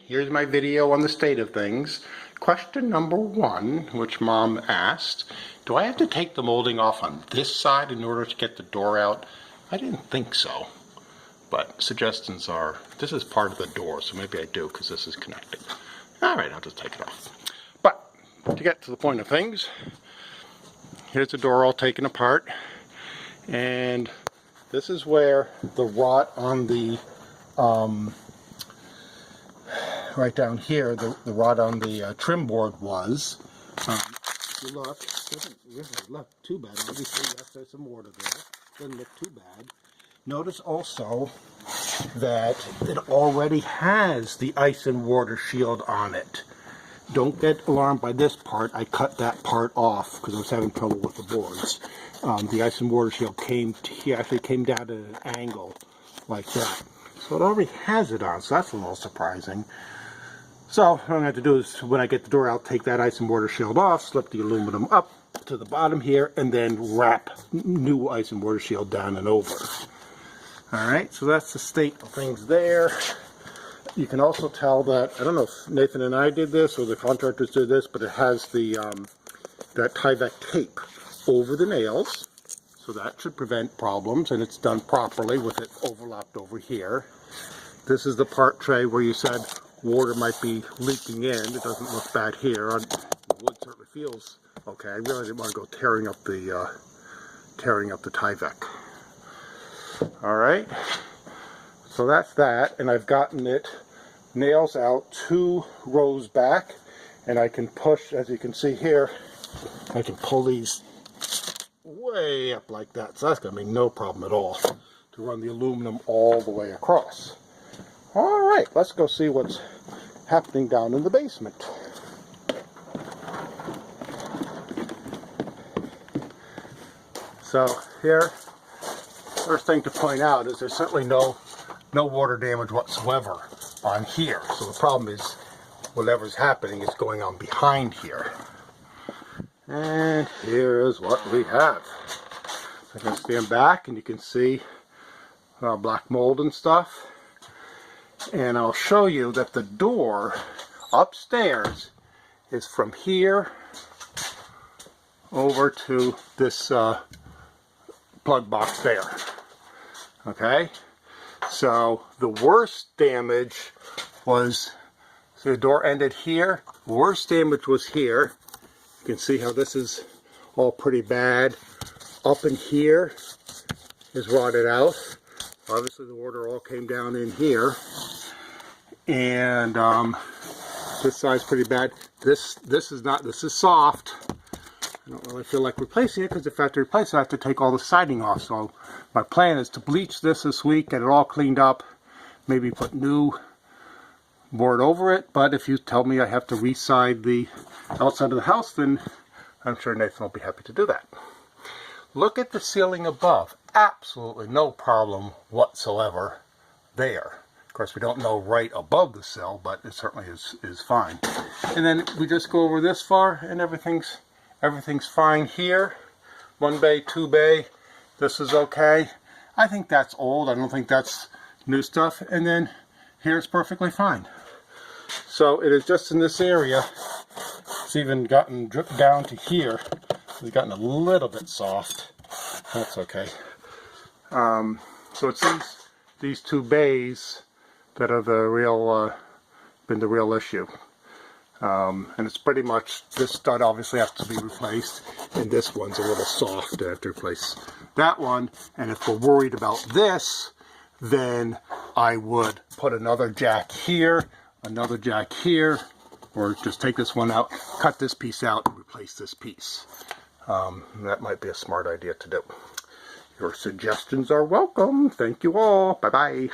Here's my video on the state of things. Question number 1, which Mom asked, do I have to take the molding off on this side in order to get the door out? I didn't think so, but suggestions are, this is part of the door, so maybe I do because this is connected. Alright, I'll just take it off. But, to get to the point of things, here's the door all taken apart, and this is where the rot on the right down here, the rod on the trim board was. If you look, it doesn't really look too bad. Obviously, yes, there's some water there. Doesn't look too bad. Notice also that it already has the ice and water shield on it. Don't get alarmed by this part. I cut that part off because I was having trouble with the boards. The ice and water shield actually came down at an angle like that. So it already has it on, so that's a little surprising. So what I'm going to have to do is, when I get the door out, take that ice and water shield off, slip the aluminum up to the bottom here, and then wrap new ice and water shield down and over. Alright, so that's the state of things there. You can also tell that, I don't know if Nathan and I did this, or the contractors did this, but it has the that Tyvek tape over the nails. So that should prevent problems, and it's done properly with it overlapped over here. This is the part tray where you said water might be leaking in. It doesn't look bad here. The wood certainly feels okay. I really didn't want to go tearing up the Tyvek. All right, so that's that, and I've gotten it nails out 2 rows back, and I can push, as you can see here, I can pull these way up like that, so that's going to be no problem at all to run the aluminum all the way across. Alright, let's go see what's happening down in the basement. So here, first thing to point out is there's certainly no water damage whatsoever on here. So the problem is whatever's happening is going on behind here. And here's what we have. I can stand back and you can see black mold and stuff. And I'll show you that the door upstairs is from here over to this plug box there. Okay? So the worst damage was, so the door ended here. The worst damage was here. You can see how this is all pretty bad. Up in here is rotted out. Obviously the water all came down in here. And this side's pretty bad. This is soft. I don't really feel like replacing it because if I have to replace it, I have to take all the siding off. So my plan is to bleach this week, get it all cleaned up, maybe put new board over it. But if you tell me I have to re-side the outside of the house, then I'm sure Nathan will be happy to do that. Look at the ceiling above. Absolutely no problem whatsoever there. Of course, we don't know right above the sill, but it certainly is fine. And then we just go over this far, and everything's fine here. 1 bay, 2 bay. This is okay. I think that's old. I don't think that's new stuff. And then here's perfectly fine. So it is just in this area. It's even gotten dripped down to here. It's gotten a little bit soft. That's okay. So it's these 2 bays that are the real, been the real issue. And it's pretty much, this stud obviously has to be replaced, and this one's a little soft. I have to replace that one. And if we're worried about this, then I would put another jack here, another jack here, or just take this one out, cut this piece out, and replace this piece. That might be a smart idea to do. Your suggestions are welcome. Thank you all. Bye-bye.